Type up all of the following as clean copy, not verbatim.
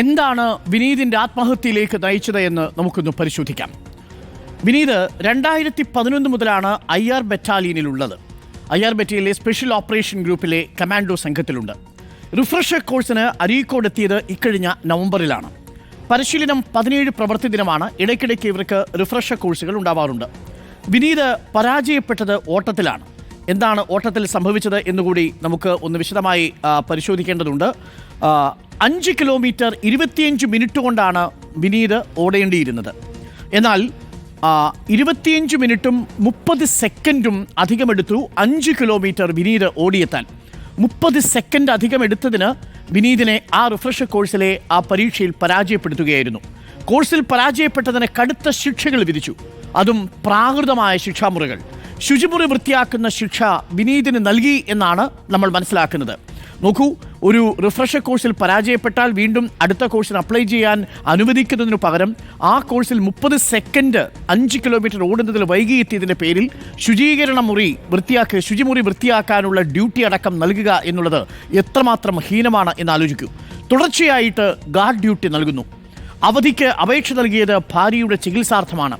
എന്താണ് വിനീതിൻ്റെ ആത്മഹത്യയിലേക്ക് നയിച്ചത് എന്ന് നമുക്കൊന്ന് പരിശോധിക്കാം. വിനീത് 2011 മുതലാണ് IR ബറ്റാലിയനിലുള്ളത്. IR ബറ്റാലിയനിലെ സ്പെഷ്യൽ ഓപ്പറേഷൻ ഗ്രൂപ്പിലെ കമാൻഡോ സംഘത്തിലുണ്ട്. റിഫ്രഷർ കോഴ്സിന് അരീക്കോട് എത്തിയത് ഇക്കഴിഞ്ഞ നവംബറിലാണ്. പരിശീലനം 17 പ്രവൃത്തി ദിനമാണ്. ഇടയ്ക്കിടയ്ക്ക് ഇവർക്ക് റിഫ്രഷർ കോഴ്സുകൾ ഉണ്ടാവാറുണ്ട്. വിനീത് പരാജയപ്പെട്ടത് ഓട്ടത്തിലാണ്. എന്താണ് ഓട്ടത്തിൽ സംഭവിച്ചത് എന്നുകൂടി നമുക്ക് ഒന്ന് വിശദമായി പരിശോധിക്കേണ്ടതുണ്ട്. 5 കിലോമീറ്റർ 25 മിനിറ്റ് കൊണ്ടാണ് വിനീത് ഓടേണ്ടിയിരുന്നത്. എന്നാൽ 25 മിനിറ്റും 30 സെക്കൻഡും അധികമെടുത്തു 5 കിലോമീറ്റർ വിനീത് ഓടിയെത്താൻ. 30 സെക്കൻഡ് അധികമെടുത്തതിന് വിനീതിനെ ആ റിഫ്രഷർ കോഴ്സിലെ ആ പരീക്ഷയിൽ പരാജയപ്പെടുത്തുകയായിരുന്നു. കോഴ്സിൽ പരാജയപ്പെട്ടതിന് കടുത്ത ശിക്ഷകൾ വിധിച്ചു, അതും പ്രാകൃതമായ ശിക്ഷാമുറകൾ. ശുചിമുറി വൃത്തിയാക്കുന്ന ശിക്ഷ വിനീതിന് നൽകി എന്നാണ് നമ്മൾ മനസ്സിലാക്കുന്നത്. നോക്കൂ, ഒരു റിഫ്രഷർ കോഴ്സിൽ പരാജയപ്പെട്ടാൽ വീണ്ടും അടുത്ത കോഴ്സിന് അപ്ലൈ ചെയ്യാൻ അനുവദിക്കുന്നതിനു പകരം ആ കോഴ്സിൽ 30 സെക്കൻഡ് 5 കിലോമീറ്റർ ഓടുന്നതിൽ വൈകിയെത്തിയതിൻ്റെ പേരിൽ ശുചിമുറി വൃത്തിയാക്കാനുള്ള ഡ്യൂട്ടി അടക്കം നൽകുക എന്നുള്ളത് എത്രമാത്രം ഹീനമാണ് എന്നാലോചിക്കൂ. തുടർച്ചയായിട്ട് ഗാർഡ് ഡ്യൂട്ടി നൽകുന്നു. അവധിക്ക് അപേക്ഷ നൽകിയത് ഭാര്യയുടെ ചികിത്സാർത്ഥമാണ്.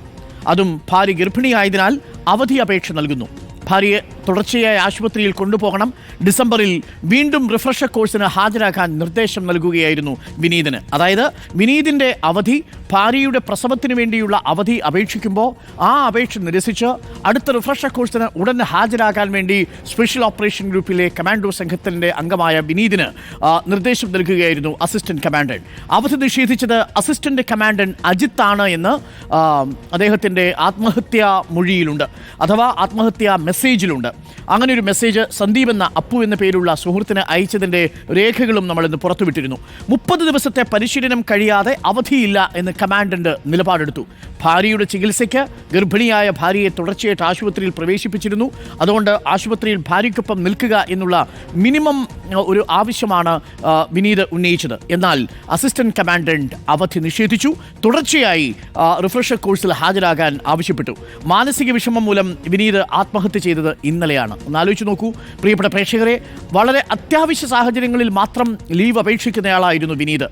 അതും ഭാര്യ ഗർഭിണിയായതിനാൽ അവധി അപേക്ഷ നൽകുന്നു. ഭാര്യയെ തുടർച്ചയായ ആശുപത്രിയിൽ കൊണ്ടുപോകണം. ഡിസംബറിൽ വീണ്ടും റിഫ്രഷർ കോഴ്സിന് ഹാജരാക്കാൻ നിർദ്ദേശം നൽകുകയായിരുന്നു വിനീതിന്. അതായത് വിനീതിൻ്റെ അവധി, ഭാര്യയുടെ പ്രസവത്തിന് വേണ്ടിയുള്ള അവധി അപേക്ഷിക്കുമ്പോൾ ആ അപേക്ഷ നിരസിച്ച് അടുത്ത റിഫ്രഷർ കോഴ്സിന് ഉടൻ ഹാജരാകാൻ വേണ്ടി സ്പെഷ്യൽ ഓപ്പറേഷൻ ഗ്രൂപ്പിലെ കമാൻഡോ സംഘത്തിൻ്റെ അംഗമായ വിനീതിന് നിർദ്ദേശം നൽകുകയായിരുന്നു അസിസ്റ്റന്റ് കമാൻഡന്റ്. അവധി നിഷേധിച്ചത് അസിസ്റ്റന്റ് കമാൻഡന്റ് അജിത്ത് ആണ് എന്ന് അദ്ദേഹത്തിൻ്റെ ആത്മഹത്യാ മൊഴിയിലുണ്ട്, അഥവാ ആത്മഹത്യാ മെസ്സേജിലുണ്ട്. അങ്ങനെ ഒരു മെസ്സേജ് സന്ദീപ് എന്ന അപ്പു എന്ന പേരുള്ള സുഹൃത്തിന് അയച്ചതിൻ്റെ രേഖകളും നമ്മളിന്ന് പുറത്തുവിട്ടിരുന്നു. 30 ദിവസത്തെ പരിശീലനം കഴിയാതെ അവധിയില്ല എന്ന് കമാൻഡന്റ് നിലപാടെടുത്തു. ഭാര്യയുടെ ചികിത്സയ്ക്ക് ഗർഭിണിയായ ഭാര്യയെ തുടർച്ചയായിട്ട് ആശുപത്രിയിൽ പ്രവേശിപ്പിച്ചിരുന്നു. അതുകൊണ്ട് ആശുപത്രിയിൽ ഭാര്യയ്ക്കൊപ്പം നിൽക്കുക എന്നുള്ള മിനിമം ഒരു ആവശ്യമാണ് വിനീത് ഉന്നയിച്ചത്. എന്നാൽ അസിസ്റ്റന്റ് കമാൻഡന്റ് അവധി നിഷേധിച്ചു. തുടർച്ചയായി റിഫ്രഷർ കോഴ്സിൽ ഹാജരാകാൻ ആവശ്യപ്പെട്ടു. മാനസിക വിഷമം മൂലം വിനീത് ആത്മഹത്യ ചെയ്തത് ഇന്നലെയാണ്. ഒന്ന് ആലോചിച്ച് നോക്കൂ പ്രിയപ്പെട്ട പ്രേക്ഷകരെ, വളരെ അത്യാവശ്യ സാഹചര്യങ്ങളിൽ മാത്രം ലീവ് അപേക്ഷിക്കുന്നയാളായിരുന്നു വിനീത്.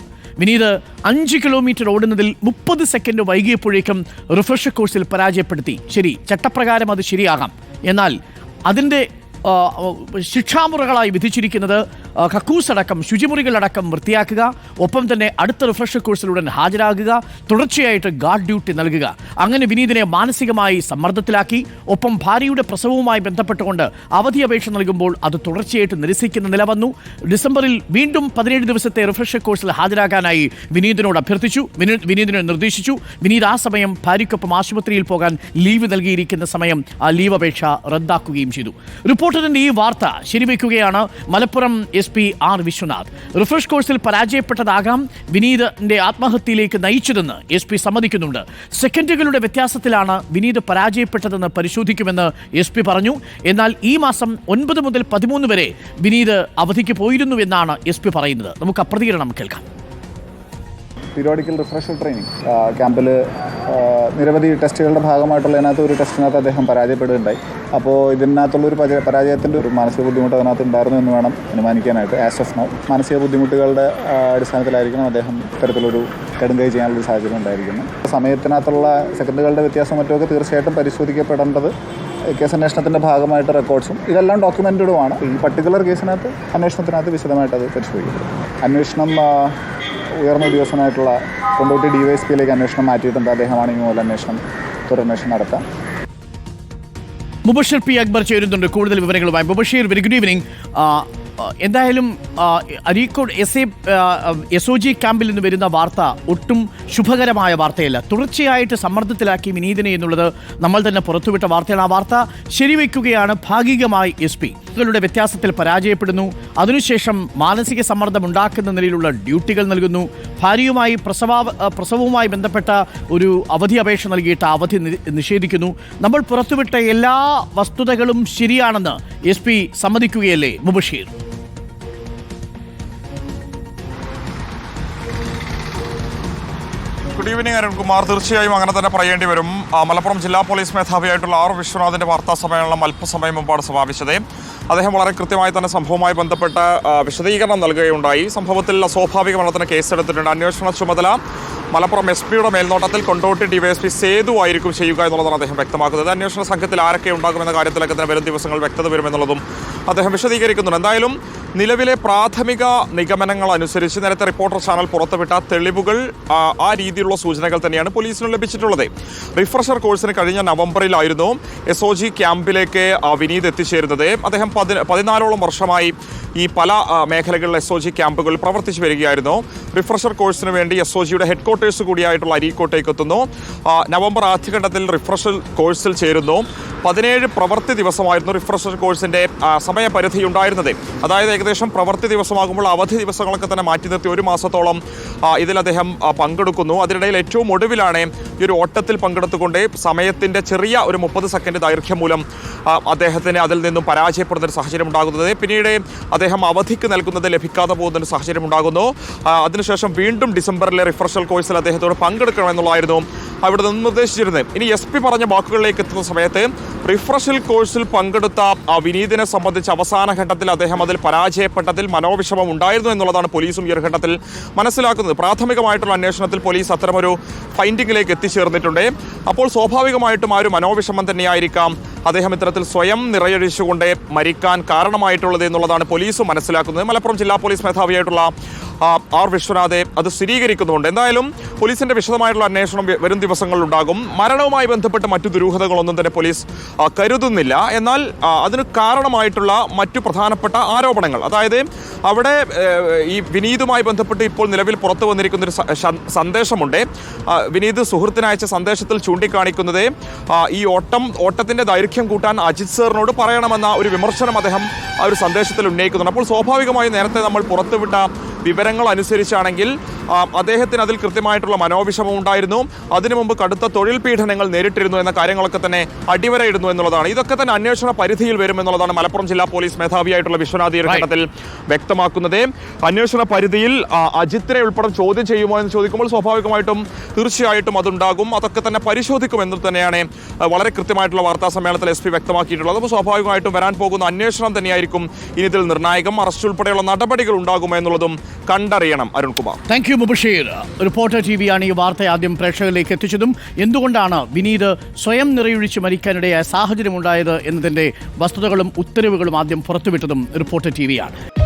5 കിലോമീറ്റർ ഓടുന്നതിൽ 30 സെക്കൻഡ് വൈകിയപ്പോഴേക്കും റിഫ്രഷർ കോഴ്സിൽ പരാജയപ്പെടുത്തി. ശരി, ചട്ടപ്രകാരം അത് ശരിയാകാം. എന്നാൽ അതിൻ്റെ ശിക്ഷാമുറകളായി വിധിച്ചിരിക്കുന്നത് കക്കൂസടക്കം ശുചിമുറികളടക്കം വൃത്തിയാക്കുക, ഒപ്പം തന്നെ അടുത്ത റിഫ്രഷർ കോഴ്സിലുടൻ ഹാജരാകുക, തുടർച്ചയായിട്ട് ഗാർഡ് ഡ്യൂട്ടി നൽകുക. അങ്ങനെ വിനീതിനെ മാനസികമായി സമ്മർദ്ദത്തിലാക്കി. ഒപ്പം ഭാര്യയുടെ പ്രസവവുമായി ബന്ധപ്പെട്ടുകൊണ്ട് അവധി അപേക്ഷ നൽകുമ്പോൾ അത് തുടർച്ചയായിട്ട് നിരസിക്കുന്ന നില വന്നു. ഡിസംബറിൽ വീണ്ടും 17 ദിവസത്തെ റിഫ്രഷർ കോഴ്സിൽ ഹാജരാകാനായി വിനീതിനോട് അഭ്യർത്ഥിച്ചു. വിനീതിനെ നിർദ്ദേശിച്ചു. വിനീത് ആ സമയം ഭാര്യയ്ക്കൊപ്പം ആശുപത്രിയിൽ പോകാൻ ലീവ് നൽകിയിരിക്കുന്ന സമയം ആ ലീവ് അപേക്ഷ റദ്ദാക്കുകയും ചെയ്തു. റിപ്പോർട്ടറിന്റെ ഈ വാർത്ത ശരിവെക്കുകയാണ് Malappuram SP R Viswanath. Refresh കോഴ്സിൽ പരാജയപ്പെട്ടതാകാം വിനീതിന്റെ ആത്മഹത്യയിലേക്ക് നയിച്ചതെന്ന് SP സമ്മതിക്കുന്നുണ്ട്. സെക്കൻഡുകളുടെ വ്യത്യാസത്തിലാണ് വിനീത് പരാജയപ്പെട്ടതെന്ന് പരിശോധിക്കുമെന്ന് SP പറഞ്ഞു. എന്നാൽ ഈ മാസം 9 മുതൽ 13 വരെ വിനീത് അവധിക്ക് പോയിരുന്നുവെന്നാണ് SP പറയുന്നത്. നമുക്ക് പ്രതികരണം കേൾക്കാം. പീരിയോഡിക്കൽ റിഫ്രഷർ ട്രെയിനിങ് ക്യാമ്പിൽ നിരവധി ടെസ്റ്റുകളുടെ ഭാഗമായിട്ടുള്ളതിനകത്ത് ഒരു ടെസ്റ്റിനകത്ത് അദ്ദേഹം പരാജയപ്പെടുകയുണ്ടായി. അപ്പോൾ ഇതിനകത്തുള്ളൊരു പരാജയത്തിൻ്റെ ഒരു മാനസിക ബുദ്ധിമുട്ട് അതിനകത്ത് ഉണ്ടായിരുന്നു എന്ന് വേണം അനുമാനിക്കാനായിട്ട്. ആസ് ഓഫ് നൗ മാനസിക ബുദ്ധിമുട്ടുകളുടെ അടിസ്ഥാനത്തിലായിരിക്കണം അദ്ദേഹം ഇത്തരത്തിലൊരു കടുങ്കൈ ചെയ്യാനുള്ളൊരു സാഹചര്യം ഉണ്ടായിരിക്കുന്നു. സമയത്തിനകത്തുള്ള സെക്കൻഡുകളുടെ വ്യത്യാസം മറ്റുമൊക്കെ തീർച്ചയായിട്ടും പരിശോധിക്കപ്പെടേണ്ടത് കേസ് അന്വേഷണത്തിൻ്റെ ഭാഗമായിട്ട് റെക്കോർഡ്സും ഇതെല്ലാം ഡോക്യുമെൻറ്റഡുമാണ്. ഈ പർട്ടിക്കുലർ കേസിനകത്ത് അന്വേഷണത്തിനകത്ത് വിശദമായിട്ട് അത് പരിശോധിക്കും. അന്വേഷണം ഉയർന്ന ഉദ്യോഗസ്ഥനായിട്ടുള്ള കൊണ്ടോട്ടി DYSPയിലേക്ക് അന്വേഷണം മാറ്റിയിട്ടുണ്ട്. അദ്ദേഹമാണ് ഈ മൂലം തുടരന്വേഷണം നടത്താം. മുബഷീർ P. അക്ബർ ചേരുന്നുണ്ട് കൂടുതൽ വിവരങ്ങളുമായി. Mubasheer, very good evening. എന്തായാലും അരീക്കോട് SOG ക്യാമ്പിൽ നിന്ന് വരുന്ന വാർത്ത ഒട്ടും ശുഭകരമായ വാർത്തയല്ല. തുടർച്ചയായിട്ട് സമ്മർദ്ദത്തിലാക്കി വിനീതിനെ എന്നുള്ളത് നമ്മൾ തന്നെ പുറത്തുവിട്ട വാർത്തയാണ്. ആ വാർത്ത ശരിവെക്കുകയാണ് ഭാഗികമായി SP. കളുടെ വ്യത്യാസത്തിൽ പരാജയപ്പെടുന്നു. അതിനുശേഷം മാനസിക സമ്മർദ്ദം ഉണ്ടാക്കുന്ന നിലയിലുള്ള ഡ്യൂട്ടികൾ നൽകുന്നു. ഭാര്യയുമായി പ്രസവവുമായി ബന്ധപ്പെട്ട ഒരു അവധി അപേക്ഷ നൽകിയിട്ട് അവധി നിഷേധിക്കുന്നു. നമ്മൾ പുറത്തുവിട്ട എല്ലാ വസ്തുതകളും ശരിയാണെന്ന് SP സമ്മതിക്കുകയല്ലേ മുബഷീർ? Good evening Arunkumar. തീർച്ചയായും അങ്ങനെ തന്നെ പറയേണ്ടി വരും. മലപ്പുറം ജില്ലാ പോലീസ് മേധാവിയായിട്ടുള്ള R. വിശ്വനാഥിന്റെ വാർത്താ സമ്മേളനം അല്പസമയം മുമ്പാണ് സമാപിച്ചത്. അദ്ദേഹം വളരെ കൃത്യമായി തന്നെ സംഭവവുമായി ബന്ധപ്പെട്ട വിശദീകരണം നൽകുകയുണ്ടായി. സംഭവത്തിൽ അസ്വാഭാവിക മരണത്തിന് കേസെടുത്തിട്ടുണ്ട്. അന്വേഷണ ചുമതല മലപ്പുറം SP-യുടെ മേൽനോട്ടത്തിൽ കൊണ്ടോട്ടി DYSP സേതു ആയിരിക്കും ചെയ്യുക എന്നുള്ളതാണ് അദ്ദേഹം വ്യക്തമാക്കുന്നത്. അന്വേഷണ സംഘത്തിൽ ആരൊക്കെ ഉണ്ടാകുമെന്ന കാര്യത്തിലൊക്കെ തന്നെ വരും ദിവസങ്ങൾ വ്യക്തത വരുമെന്നുള്ളതും അദ്ദേഹം വിശദീകരിക്കുന്നുണ്ട്. എന്തായാലും നിലവിലെ പ്രാഥമിക നിഗമനങ്ങൾ അനുസരിച്ച് നേരത്തെ റിപ്പോർട്ടർ ചാനൽ പുറത്തുവിട്ട തെളിവുകൾ ആ രീതിയിലുള്ള സൂചനകൾ തന്നെയാണ് പോലീസിന് ലഭിച്ചിട്ടുള്ളത്. റിഫ്രഷർ കോഴ്സിന് കഴിഞ്ഞ നവംബറിലായിരുന്നു SOG ക്യാമ്പിലേക്ക് വിനീത് എത്തിച്ചേരുന്നത്. അദ്ദേഹം 14ഓളം വർഷമായി ഈ പല മേഖലകളിലെ SOG ക്യാമ്പുകളിൽ പ്രവർത്തിച്ചു വരികയായിരുന്നു. റിഫ്രഷർ കോഴ്സിന് വേണ്ടി SOGയുടെ ഹെഡ്ക്വാർട്ടേഴ്സ് കൂടിയായിട്ടുള്ള അരീക്കോട്ടേക്ക് എത്തുന്നു. നവംബർ ആദ്യഘട്ടത്തിൽ റിഫ്രഷർ കോഴ്സിൽ ചേരുന്നു. 17 പ്രവൃത്തി ദിവസമായിരുന്നു റിഫ്രഷർ കോഴ്സിന്റെ സമയപരിധി ഉണ്ടായിരുന്നത്. അതായത് ഏകദേശം പ്രവൃത്തി ദിവസമാകുമ്പോൾ അവധി ദിവസങ്ങളൊക്കെ തന്നെ മാറ്റി നിർത്തി 1 മാസത്തോളം ഇതിൽ അദ്ദേഹം പങ്കെടുക്കുന്നു. അതിനിടയിൽ ഏറ്റവും ഒടുവിലാണ് ഈ ഒരു ഓട്ടത്തിൽ പങ്കെടുത്തുകൊണ്ട് സമയത്തിന്റെ ചെറിയ ഒരു 30 സെക്കൻഡ് ദൈർഘ്യം മൂലം അദ്ദേഹത്തിന് അതിൽ നിന്നും പരാജയപ്പെടുന്ന ഒരു സാഹചര്യം ഉണ്ടാകുന്നത്. പിന്നീട് അദ്ദേഹം അവധിക്ക് നൽകുന്നത് ലഭിക്കാതെ പോകുന്ന ഒരു സാഹചര്യം ഉണ്ടാകുന്നു. അതിനുശേഷം വീണ്ടും ഡിസംബറിലെ റിഫ്രഷൽ കോഴ്സിൽ അദ്ദേഹത്തോട് പങ്കെടുക്കണമെന്നുള്ളതായിരുന്നു അവിടെ നിന്ന് നിർദ്ദേശിച്ചിരുന്നത്. ഇനി SP പറഞ്ഞ വാക്കുകളിലേക്ക് എത്തുന്ന സമയത്ത് റിഫ്രഷൽ കോഴ്സിൽ പങ്കെടുത്ത വിനീതിനെ സംബന്ധിച്ച് അവസാന ഘട്ടത്തിൽ അദ്ദേഹം അതിൽ പരാജയപ്പെട്ടതിൽ മനോവിഷമം ഉണ്ടായിരുന്നു എന്നുള്ളതാണ് പോലീസും ഈ ഒരു ഘട്ടത്തിൽ മനസ്സിലാക്കുന്നത്. പ്രാഥമികമായിട്ടുള്ള അന്വേഷണത്തിൽ പോലീസ് അത്തരമൊരു ഫൈൻഡിങ്ങിലേക്ക് എത്തിച്ചേർന്നിട്ടുണ്ട്. അപ്പോൾ സ്വാഭാവികമായിട്ടും ആ ഒരു മനോവിഷമം തന്നെയായിരിക്കാം അദ്ദേഹം ഇത്തരത്തിൽ സ്വയം നിറയൊഴിച്ചുകൊണ്ട് മരിക്കാൻ കാരണമായിട്ടുള്ളത് എന്നുള്ളതാണ് പോലീസ് മനസ്സിലാക്കുന്നത്. മലപ്പുറം ജില്ലാ പോലീസ് മേധാവിയായിട്ടുള്ള R വിശ്വനാഥ് അത് സ്ഥിരീകരിക്കുന്നുണ്ട്. എന്തായാലും പോലീസിന്റെ വിശദമായിട്ടുള്ള അന്വേഷണം വരും ദിവസങ്ങളിലുണ്ടാകും. മരണവുമായി ബന്ധപ്പെട്ട് മറ്റു ദുരൂഹതകളൊന്നും തന്നെ പോലീസ് കരുതുന്നില്ല. എന്നാൽ അതിന് കാരണമായിട്ടുള്ള മറ്റു പ്രധാനപ്പെട്ട ആരോപണങ്ങൾ, അതായത് അവിടെ ഈ വിനീതുമായി ബന്ധപ്പെട്ട് ഇപ്പോൾ നിലവിൽ പുറത്തു വന്നിരിക്കുന്നൊരു സന്ദേശമുണ്ട്. വിനീത് സുഹൃത്തിനയച്ച സന്ദേശത്തിൽ ചൂണ്ടിക്കാണിക്കുന്നത് ഈ ഓട്ടത്തിന്റെ ദൈർഘ്യം കൂട്ടാൻ അജിത് സാറിനോട് പറയണമെന്ന ഒരു വിമർശനം അദ്ദേഹം ആ ഒരു സന്ദേശത്തിൽ ഉന്നയിക്കുന്നുണ്ട്. അപ്പോൾ സ്വാഭാവികമായും നേരത്തെ നമ്മൾ പുറത്തുവിട്ട വിവരങ്ങൾ അനുസരിച്ചാണെങ്കിൽ അദ്ദേഹത്തിന് അതിൽ കൃത്യമായിട്ടുള്ള മനോവിഷമം ഉണ്ടായിരുന്നു. അതിനു മുമ്പ് കടുത്ത തൊഴിൽ പീഡനങ്ങൾ നേരിട്ടിരുന്നു എന്ന കാര്യങ്ങളൊക്കെ തന്നെ അടിവരയിടുന്നു എന്നുള്ളതാണ്. ഇതൊക്കെ തന്നെ അന്വേഷണ പരിധിയിൽ വരുമെന്നുള്ളതാണ് മലപ്പുറം ജില്ലാ പോലീസ് മേധാവിയായിട്ടുള്ള വിശ്വനാഥ് ഈ ഘട്ടത്തിൽ വ്യക്തമാക്കുന്നത്. അന്വേഷണ പരിധിയിൽ അജിത്തിനെ ഉൾപ്പെടെ ചോദ്യം ചെയ്യുമോ എന്ന് ചോദിക്കുമ്പോൾ സ്വാഭാവികമായിട്ടും തീർച്ചയായിട്ടും അതുണ്ടാകും. അതൊക്കെ തന്നെ പരിശോധിക്കുമെന്ന് തന്നെയാണ് വളരെ കൃത്യമായിട്ടുള്ള വാർത്താ സമ്മേളനത്തിൽ SP വ്യക്തമാക്കിയിട്ടുള്ളത്. അപ്പോൾ സ്വാഭാവികമായിട്ടും വരാൻ പോകുന്ന അന്വേഷണം തന്നെയായിരിക്കും ഇനി ഇതിൽ നിർണായകം. അറസ്റ്റ് ഉൾപ്പെടെയുള്ള നടപടികൾ ഉണ്ടാകുമോ എന്നുള്ളതും കണ്ടറിയണം. Arunkumar. Thank you Mubasheer. Reporter TV ആണ് ഈ വാർത്ത ആദ്യം പ്രേക്ഷകരിലേക്ക് എത്തിച്ചതും എന്തുകൊണ്ടാണ് വിനീത് സ്വയം നിറയൊഴിച്ച് മരിക്കാനിടയായ സാഹചര്യമുണ്ടായത് എന്നതിൻ്റെ വസ്തുതകളും ഉത്തരവുകളും ആദ്യം പുറത്തുവിട്ടതും റിപ്പോർട്ടർ TV ആണ്.